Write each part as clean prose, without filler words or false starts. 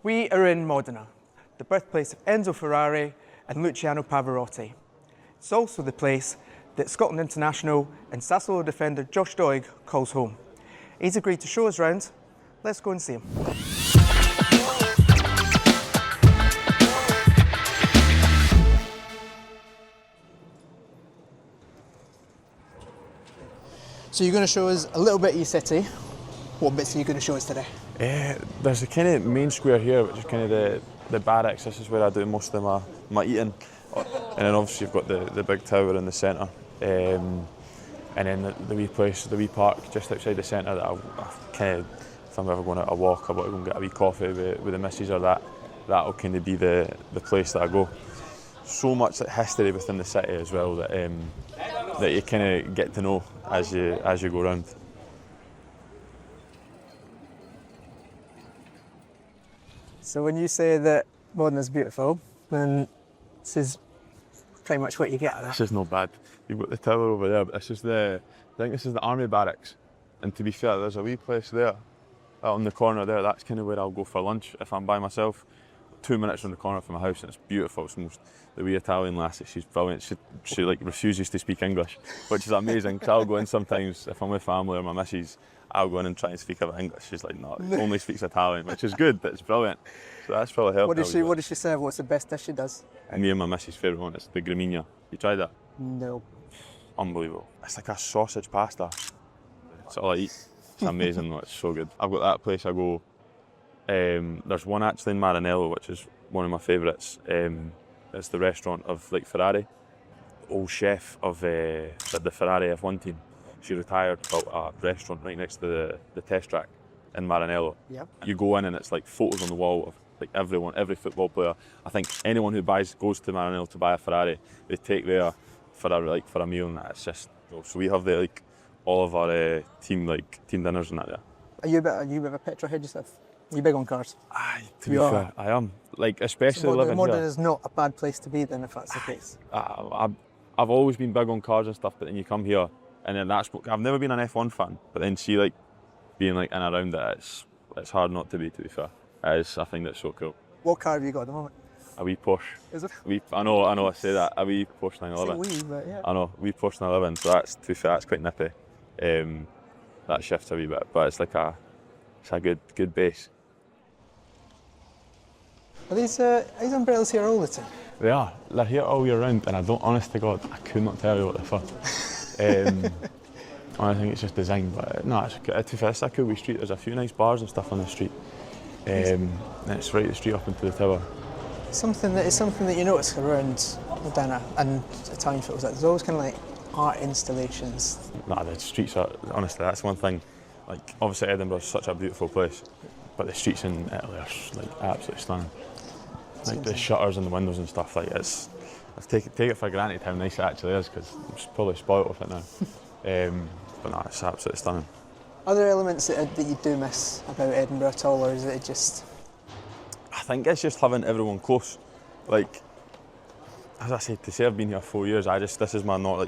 We are in Modena, the birthplace of Enzo Ferrari and Luciano Pavarotti. It's also the place that Scotland international and Sassuolo defender Josh Doig calls home. He's agreed to show us round. Let's go and see him. So you're going to show us a little bit of your city. What bits are you going to show us today? There's a kind of main square here, which is kind of the barracks. This is where I do most of my eating. And then obviously you've got the big tower in the centre. And then the wee place, the wee park just outside the centre that I kind of, if I'm ever going out a walk, I want to go and get a wee coffee with the missus or that'll kind of be the place that I go. So much like history within the city as well that you kind of get to know as you go around. So when you say that Modena's beautiful, then this is pretty much what you get. This is not bad. You've got the tower over there, but I think this is the army barracks. And to be fair, there's a wee place there, on the corner there. That's kind of where I'll go for lunch if I'm by myself. 2 minutes from the corner from my house, and it's beautiful. It's the wee Italian lassie. She's brilliant. She like refuses to speak English, which is amazing. Because I'll go in sometimes if I'm with family or my missus. I'll go in and try and speak a bit English. She's like, no, only speaks Italian, which is good. It's brilliant. So that's probably helped. What does she serve? What's the best dish she does? And me and my missus' favourite one is the gramigna. You tried that? No. Unbelievable. It's like a sausage pasta. It's all I eat. It's amazing though. It's so good. I've got that place I go. There's one actually in Maranello, which is one of my favourites. It's the restaurant of like Ferrari. The old chef of the Ferrari F1 team. She retired, built a restaurant right next to the test track in Maranello. Yep. You go in and it's like photos on the wall of like every football player. I think anyone who goes to Maranello to buy a Ferrari, they take there for a meal, and it's just. So we have all of our team dinners and that there. Are you a bit of a petrolhead yourself? Are you big on cars? Aye, to be fair, I am. Like especially living here. Modena is not a bad place to be then if that's the case. I've always been big on cars and stuff, but then you come here. And then I've never been an F1 fan, but then see being in and around it, it's hard not to be fair. I think that's so cool. What car have you got at the moment? A wee Porsche. Is it? I know I say that, a wee Porsche 911. Say wee, but yeah. I know, wee Porsche 911, so that's, to be fair, that's quite nippy. That shifts a wee bit, but it's a good base. Are these umbrellas here all the time? They are. They're here all year round, and honest to God, I could not tell you what they're for. I think it's just design, but no, it's a cool wee street. There's a few nice bars and stuff on the street, and it's right the street up into the tower. Something that you notice around Modena and Italian football, there's always kind of like art installations. Nah, the streets are, honestly, that's one thing. Like obviously Edinburgh's such a beautiful place, but the streets in Italy are absolutely stunning. Like the shutters and the windows and stuff, like I take it for granted how nice it actually is, because I'm probably spoilt with it now. But no, it's absolutely stunning. Are there elements that you do miss about Edinburgh at all, or is it just? I think it's just having everyone close. Like, as I said, to say I've been here 4 years, this is my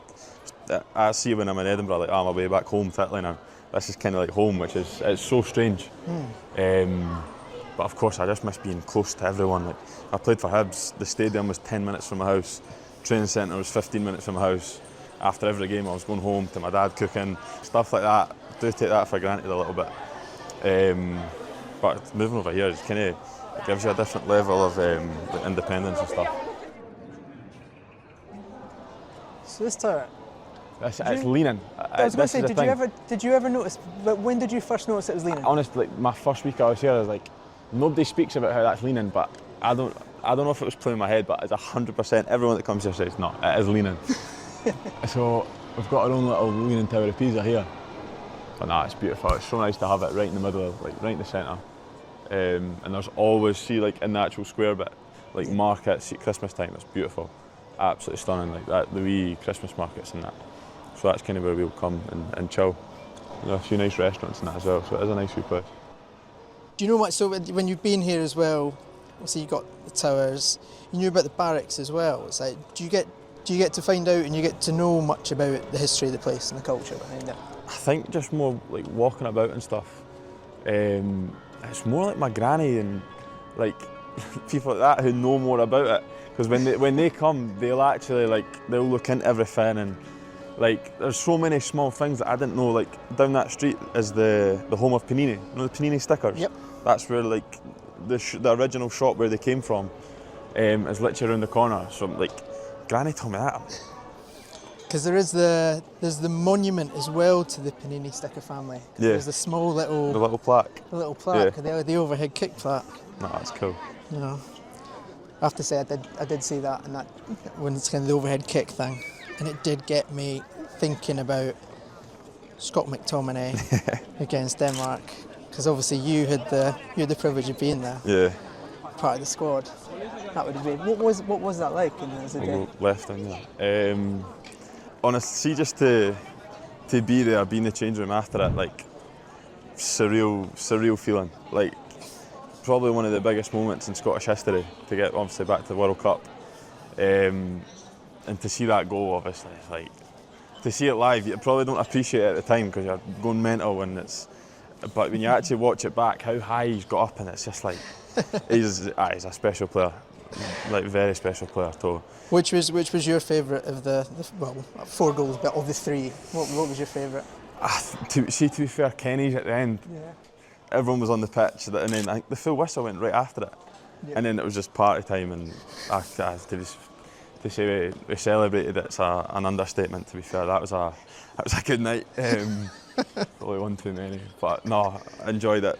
I see when I'm in Edinburgh, like, I'm away back home to Italy now. This is kind of like home, it's so strange. But of course, I just miss being close to everyone. Like, I played for Hibs. The stadium was 10 minutes from my house. Training centre was 15 minutes from my house. After every game, I was going home to my dad cooking, stuff like that. I do take that for granted a little bit. But moving over here just kind of gives you a different level of independence and stuff. So this tower. It's leaning. I was going to say, did you ever notice? But when did you first notice it was leaning? Honestly, my first week I was here, I was like, nobody speaks about how that's leaning, but I don't know if it was playing in my head, but it's 100%. Everyone that comes here says, no, it is leaning. So we've got our own little leaning tower of Pisa here. But no, it's beautiful. It's so nice to have it right in the middle, like right in the centre. And there's always, in the actual square bit, like markets at Christmas time, it's beautiful. Absolutely stunning, like that, the wee Christmas markets and that. So that's kind of where we'll come and chill. There are a few nice restaurants and that as well, so it is a nice wee place. Do you know much, so when you've been here as well, obviously you got the towers, you knew about the barracks as well. It's like, do you get to find out and you get to know much about the history of the place and the culture behind it? I think just more like walking about and stuff. It's more like my granny and like people like that who know more about it. Because when they come, they'll actually they'll look into everything, and there's so many small things that I didn't know. Like down that street is the home of Panini. You know the Panini stickers. Yep. That's where the original shop where they came from is literally around the corner. So Granny told me that. Because there's the monument as well to the Panini sticker family. Yeah. There's the small little... The little plaque. The little plaque, Yeah. the overhead kick plaque. No, that's cool. You know, I have to say I did see that, and that when it's kind of the overhead kick thing, and it did get me thinking about Scott McTominay against Denmark, because obviously you had the privilege of being there, Yeah. part of the squad. That would have been what was that like as a We'll day? go left in there. Honestly, just to be there, be in the change room after it, surreal feeling. Probably one of the biggest moments in Scottish history to get obviously back to the World Cup, and to see that goal, obviously, to see it live, you probably don't appreciate it at the time because you're going mental, but when you actually watch it back, how high he's got up, and it's just he's a special player, very special player. So. Which was your favourite of the 4 goals, but of the 3, what was your favourite? To be fair, Kenny's at the end. Yeah. Everyone was on the pitch, and then I think the full whistle went right after it, and then it was just party time. And to say we celebrated it's an understatement. To be fair, that was a good night. Probably one too many, but no, I enjoyed it.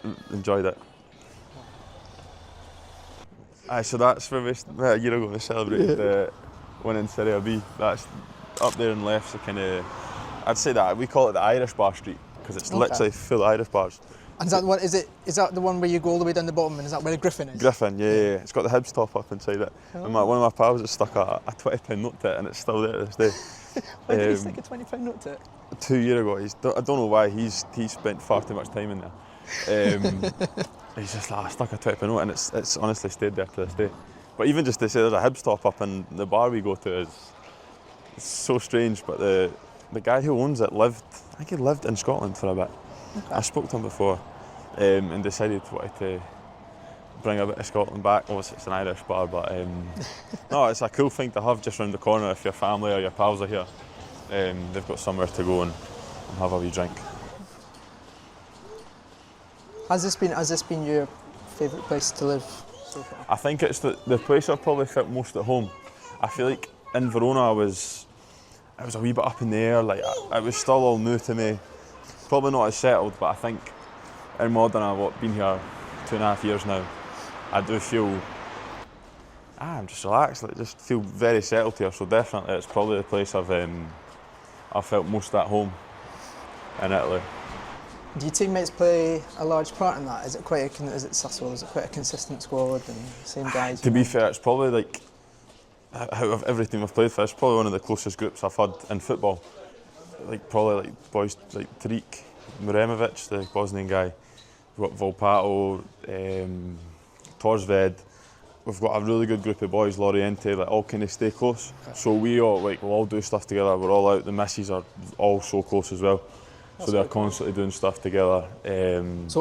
So that's where a year ago we celebrated the win in Serie B. That's up there and left. So I'd say that we call it the Irish bar street because it's literally full of Irish bars. And is that the one? Is that the one where you go all the way down the bottom, and is that where the Griffin is? Griffin, yeah. It's got the Hibs top up inside it. Oh. And one of my pals has stuck a £20 note to it, and it's still there to this day. When did he stick a £20 note to it? 2 years ago. I don't know why. He's spent far too much time in there. He's just stuck a £20 note, and it's honestly stayed there to this day. But even just to say there's a Hibs top up in the bar we go to it's so strange. But the guy who owns it I think he lived in Scotland for a bit. Okay. I spoke to him before and decided he wanted to bring a bit of Scotland back. Obviously it's an Irish bar, but no, it's a cool thing to have just round the corner if your family or your pals are here. They've got somewhere to go and have a wee drink. Has this been your favourite place to live so far? I think it's the place I've probably felt most at home. I feel like in Verona it was a wee bit up in the air, it was still all new to me. Probably not as settled, but I think in Modena, I've been here 2.5 years now, I do feel I'm just relaxed, just feel very settled here. So definitely it's probably the place I've felt most at home in Italy. Do your teammates play a large part in that? Is it Sassuolo? Is it quite a consistent squad and same guys? To be fair, it's probably out of every team I've played for, it's probably one of the closest groups I've had in football. Probably boys like Tariq Muremovic, the Bosnian guy. We've got Volpato, Torsved. We've got a really good group of boys, Loriente, all kind of stay close. Okay. So we all we'll all do stuff together. We're all out. The misses are all so close as well. That's so they're constantly doing stuff together. So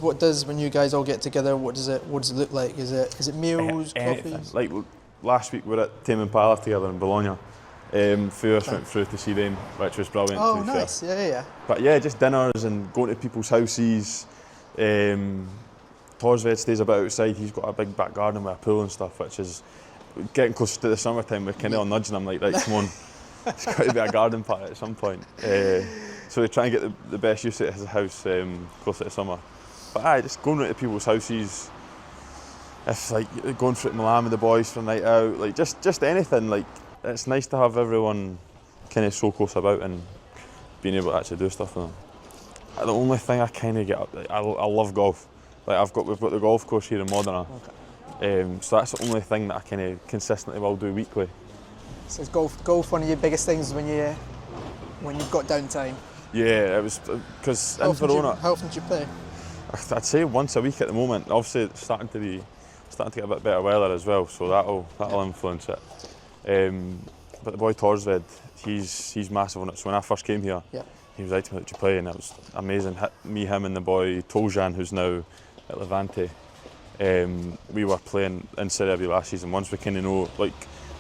what does when you guys all get together? What does it look like? Is it meals, coffees? Last week we were at Tame Impala together in Bologna. First went through to see them, which was brilliant. Oh, nice! Fair. Yeah. But yeah, just dinners and going to people's houses. Torsved stays a bit outside. He's got a big back garden with a pool and stuff, which is getting closer to the summertime. We're kind of all nudging him right, come on, it's got to be a garden party at some point. So we try and get the best use out of his house closer to summer. But just going to people's houses. If going through to Milan with the boys for a night out, just anything. It's nice to have everyone kind of so close about and being able to actually do stuff with them. The only thing I kind of get up, I love golf. We've got the golf course here in Modena. Okay. So that's the only thing that I kind of consistently will do weekly. So is golf one of your biggest things when you've got downtime? Yeah, it was because in Verona. How often do you play? I'd say once a week at the moment. Obviously, it's starting to get a bit better weather as well, so that'll influence it. But the boy Torsved, he's massive on it. So when I first came here, he was like to me, "Did you play?" And it was amazing. Me, him, and the boy Toljan, who's now at Levante. we were playing in Serie A last season. Once we kind of know, like,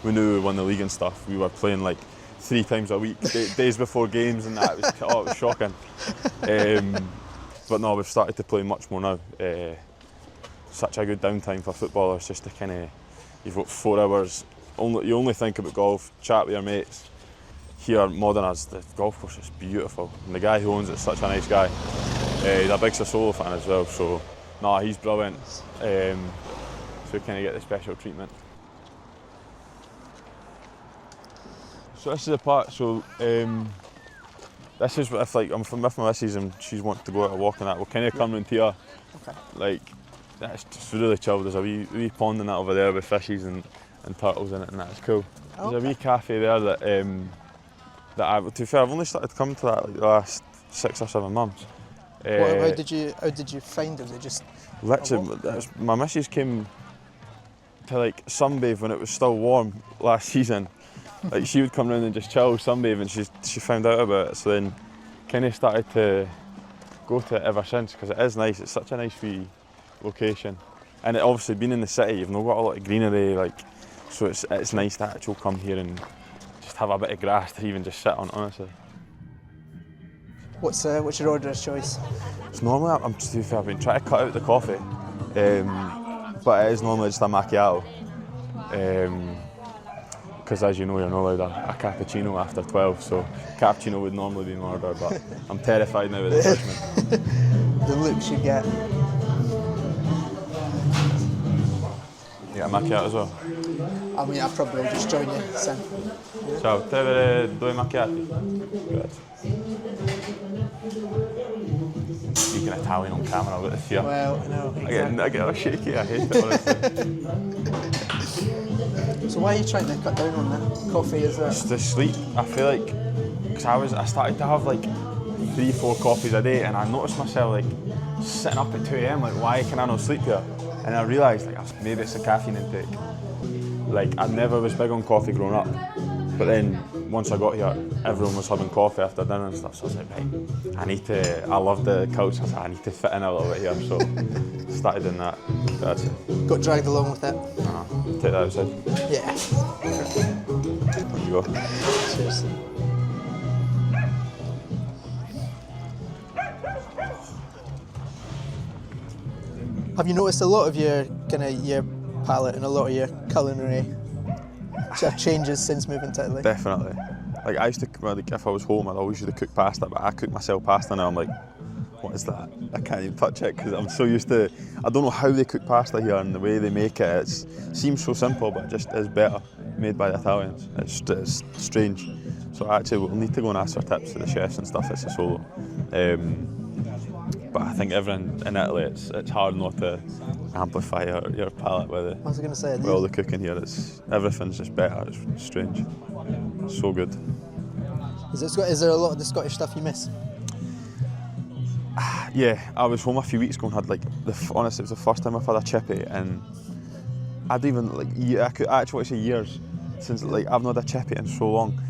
we knew we won the league and stuff, we were playing like 3 times a week, days before games, and that. It was shocking. But no, we've started to play much more now. Such a good downtime for footballers, just to kind of, you've got 4 hours, you only think about golf, chat with your mates. Here at Modena's, the golf course is beautiful, and the guy who owns it's such a nice guy. He's a big Sassuolo fan as well, so no, he's brilliant. So we kind of get the special treatment. So this is the part. So this is if like I'm with my missus and she's wanting to go out a walk and that, we'll kind of come round here. Okay. Like that's just really chilled. There's a wee pond and that over there with fishes and turtles in it, and that's cool. Okay. There's a wee cafe there that to be fair, I've only started coming to that like the last 6 or 7 months. How did you find it? Was it just literally, my missus came to like sunbathe when it was still warm last season. Like she would come round and just chill, sunbathe, and she found out about it. So then, kind of started to go to it ever since, because it is nice. It's such a nice wee location, and it, obviously being in the city, you've not got a lot of greenery, like, so it's nice to actually come here and just have a bit of grass to even just sit on. Honestly. What's your order of choice? It's normally, I've been trying to cut out the coffee, but it is normally just a macchiato. Because as you know, you're not allowed a cappuccino after 12, so cappuccino would normally be my order, but I'm terrified now with the judgment. The looks you get. Yeah, macchiato as well. I mean, I'll probably just join you, Sam. Ciao, te avere 2 macchiati? Grazie. Speaking Italian on camera, I've got the fear. Well, no, exactly. I get all shaky, I hate it, honestly. So why are you trying to cut down on that coffee? Is that? Just to sleep. I feel like, because I started to have like 3-4 coffees a day, and I noticed myself like sitting up at 2 AM, like, why can I not sleep here? And I realised like maybe it's a caffeine intake. Like, I never was big on coffee growing up, but then once I got here, everyone was having coffee after dinner and stuff, so I was like, right, I love the culture, so I need to fit in a little bit here, so started doing that. That's it. Got dragged along with it? Take that outside. Yeah. There you go. Cheers. Have you noticed a lot of your palate and a lot of your culinary changes since moving to Italy? Definitely. Like, I used to, like, if I was home, I'd always used to cook pasta, but I cook myself pasta now. I'm like, what is that? I can't even touch it because I'm so used to. I don't know how they cook pasta here and the way they make it. It seems so simple, but it just is better made by the Italians. It's strange. So actually, we'll need to go and ask for tips to the chefs and stuff at Sassuolo. But I think everyone in Italy, it's hard not to amplify your palate with it. I was going to say, with all the cooking here, everything's just better. It's strange. It's so good. Is there a lot of the Scottish stuff you miss? Yeah, I was home a few weeks ago and had honestly, it was the first time I've had a chippy, and I'd even I actually want to say years since I've not had a chippy in so long.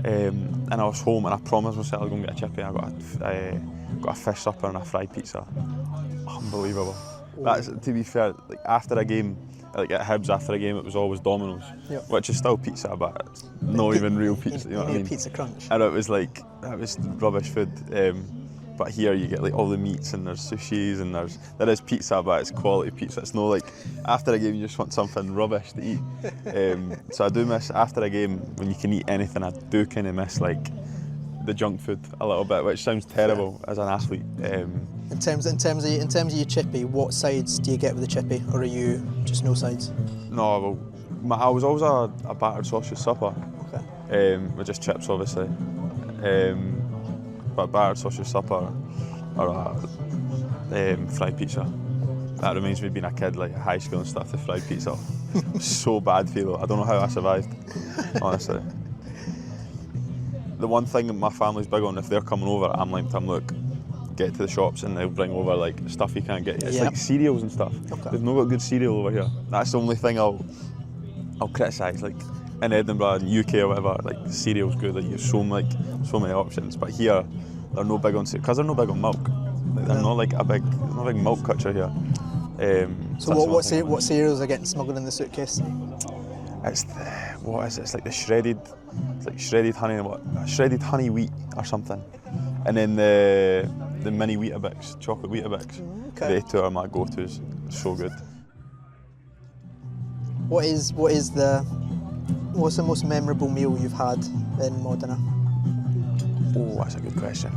And I was home and I promised myself I was going to get a chippy. I got a fish supper and a fried pizza. Unbelievable. That's, to be fair, after a game, at Hibs after a game, it was always Domino's, which is still pizza, but it's not even real pizza. You know what I mean? Pizza crunch. And it was that was rubbish food. But here you get all the meats and there's sushis and there is pizza, but it's quality pizza. It's not after a game you just want something rubbish to eat. So I do miss after a game when you can eat anything. I do kind of miss the junk food a little bit, which sounds terrible as an athlete. In terms of your chippy, what sides do you get with the chippy, or are you just no sides? No, well, I was always a battered sausage supper. Okay. With just chips, obviously. But battered sausage supper or a fried pizza. That reminds me of being a kid, high school and stuff, the fried pizza. So bad for you. I don't know how I survived, honestly. The one thing that my family's big on, if they're coming over, I'm like to them, look, get to the shops and they'll bring over stuff you can't get. It's cereals and stuff. Okay. They've not got good cereal over here. That's the only thing I'll criticise. In Edinburgh and UK or whatever, cereal's good. You have so many options. But here, they're no big on cereal because they're no big on milk. They're not a big milk culture here. So what cereals are getting smuggled in the suitcase? It's what is it? It's like the shredded honey wheat or something, and then the mini Weetabix, chocolate Weetabix. Okay. They two are my go-tos. So good. What's the most memorable meal you've had in Modena? Oh, that's a good question.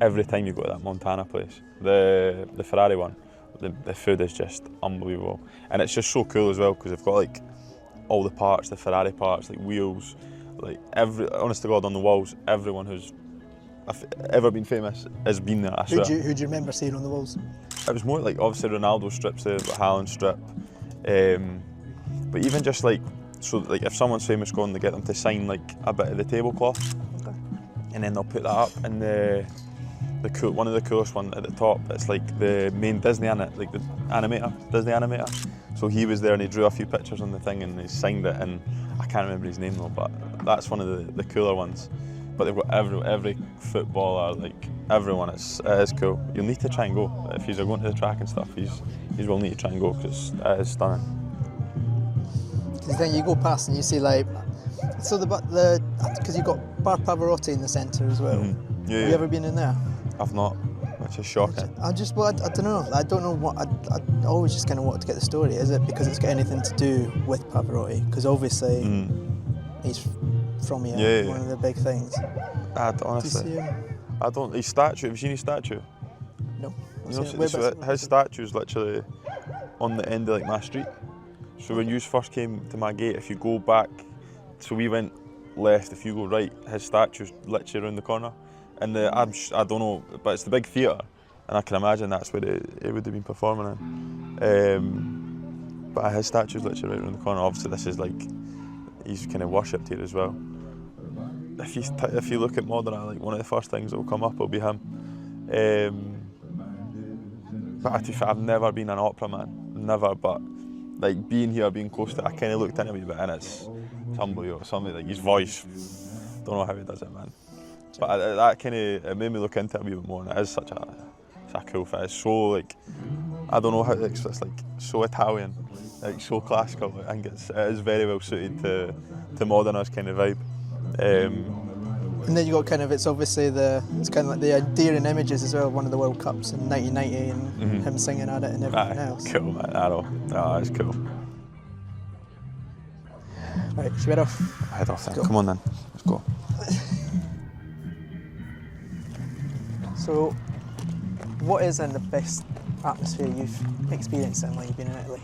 Every time you go to that Montana place, the Ferrari one, the food is just unbelievable, and it's just so cool as well because they've got like all the parts, the Ferrari parts, like wheels, like honest to God, on the walls, everyone who's ever been famous has been there, I swear. Who do you remember seeing on the walls? It was more like obviously Ronaldo strips there, but Haaland strip, but even just like, so like if someone's famous gone, they get them to sign like a bit of the tablecloth, Okay. and then they'll put that up, and one of the coolest one at the top, it's like the main Disney in it, like the Disney animator. So he was there and he drew a few pictures on the thing and he signed it, and I can't remember his name though, but that's one of the cooler ones. But they've got every footballer, like everyone, it is cool. You'll need to try and go. If you're going to the track and stuff, you will need to try and go because it is stunning. Because then you go past and you see like, so because you've got Bar Pavarotti in the centre as well. Mm-hmm. Yeah, Have you ever been in there? I've not, which is shocking. I don't know. I don't know what. I always just kind of wanted to get the story. Is it because it's got anything to do with Pavarotti? Because obviously he's from here. Yeah. One of the big things. Honestly, Do you see him? I don't. His statue. Have you seen his statue? No. You know, so his statue's literally on the end of like my street. So when you first came to my gate, if you go back, so we went left. If you go right, his statue's literally around the corner. And I don't know, but it's the big theatre, and I can imagine that's where it would have been performing in. But his statue's literally right around the corner. Obviously, this is like he's kind of worshipped here as well. If you look at Modena, like one of the first things that will come up will be him. But to be fair, I've never been an opera man, never. But like being here, being close to it, I kind of looked in a wee bit, and it's unbelievable. Something like his voice, don't know how he does it, man. But that kind of it made me look into it a wee bit more, and it is such a cool fit. It's so like, I don't know how to explain. It's like so Italian, like so classical. I think it is very well suited to Modena's kind of vibe. And then you got kind of it's kind of like the endearing images as well. One of the World Cups in 1990 and him singing at it and everything else. Cool, man. I know. No, it's cool. Right, should we head off? Head off then. Come on then. Let's go. So, what is in the best atmosphere you've experienced in while you've been in Italy?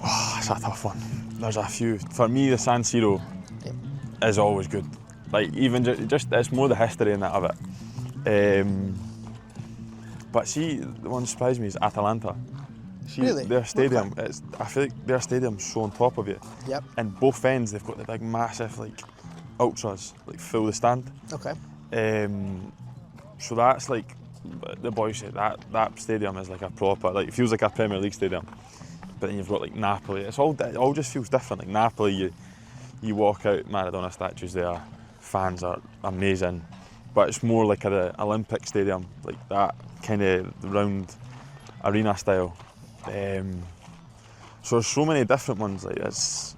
Oh, it's a tough one. There's a few. For me, the San Siro is always good. Like even just it's more the history in that of it. But see, the one that surprised me is Atalanta. See, Really? Their stadium, I feel like their stadium's so on top of you. Yep. And both ends, they've got the big, massive, like ultras, like fill the stand. Okay. So that's like the boys say that stadium is like a proper, like it feels like a Premier League stadium. But then you've got like Napoli. It all just feels different. Like Napoli, you walk out, Maradona statues there, fans are amazing. But it's more like an Olympic stadium, like that kind of round arena style. So there's so many different ones. Like it's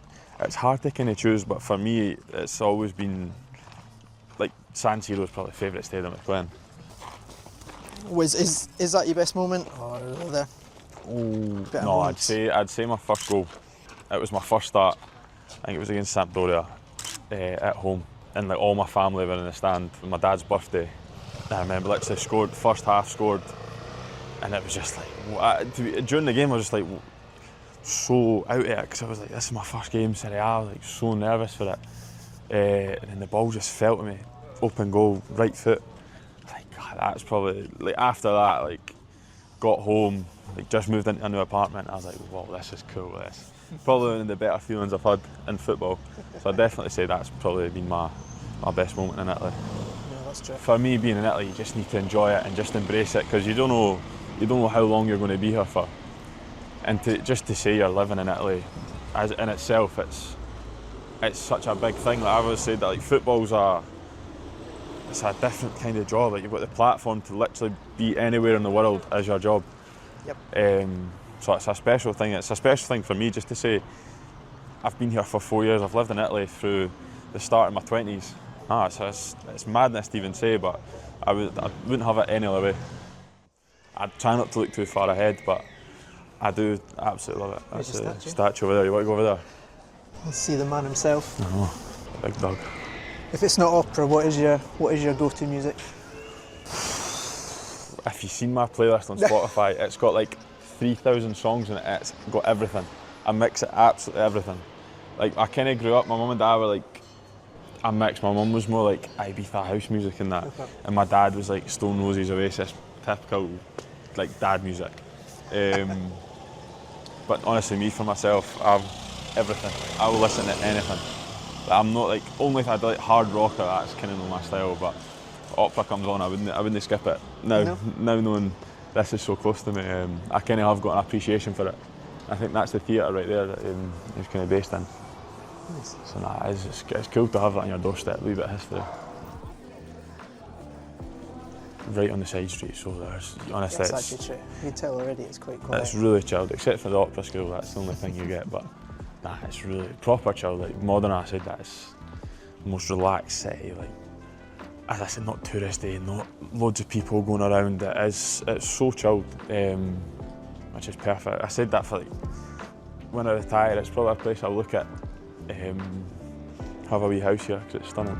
hard to kind of choose. But for me, it's always been like San Siro is probably favourite stadium to play in. Is that your best moment, or are there? No, I'd say my first goal. It was my first start. I think it was against Sampdoria at home, and like all my family were in the stand for my dad's birthday. And I remember literally scored, first half scored, and it was just like during the game I was just like so out of it because I was like, this is my first game Serie A. I was like so nervous for it, and then the ball just fell to me, open goal, right foot. Like God, that's probably like after that, like got home, like just moved into a new apartment. I was like, wow, this is cool. This probably one of the better feelings I've had in football. So I'd definitely say that's probably been my best moment in Italy. Yeah, that's true. For me, being in Italy, you just need to enjoy it and just embrace it because you don't know how long you're going to be here for. And to say you're living in Italy, as in itself, it's such a big thing. Like I always said that like football's it's a different kind of job. Like you've got the platform to literally be anywhere in the world as your job. Yep. So it's a special thing. It's a special thing for me just to say I've been here for 4 years. I've lived in Italy through the start of my 20s. It's madness to even say, but I wouldn't have it any other way. I try not to look too far ahead, but I do absolutely love it. There's That's your a statue. statue over there. You want to go over there? Let's see the man himself. Big dog. If it's not opera, what is your go-to music? If you've seen my playlist on Spotify, it's got like 3,000 songs in it. It's got everything. I mix it, absolutely everything. Like, I kind of grew up, my mum and dad were like a mix. My mum was more like Ibiza house music and that, and my dad was like Stone Roses, Oasis, typical like dad music. But honestly, me for myself, I've everything. I will listen to anything. But I'm not like, only if I do like hard rock or that's kind of not my style, but if opera comes on, I wouldn't skip it. Now knowing this is so close to me, I kind of have got an appreciation for it. I think that's the theatre right there that it's kind of based in. Nice. So it's cool to have it on your doorstep, a wee bit of history. Right on the side street, so there's, honestly, That's actually true. You can tell already it's quite quiet. it's really chilled, except for the opera school, that's the only thing you get, but nah, it's really proper chilled. Like Modena, I said, that's the most relaxed city, like, as I said, not touristy, not loads of people going around, it's so chilled, which is perfect. I said that for like, when I retire, it's probably a place I'll look at, have a wee house here, because it's stunning.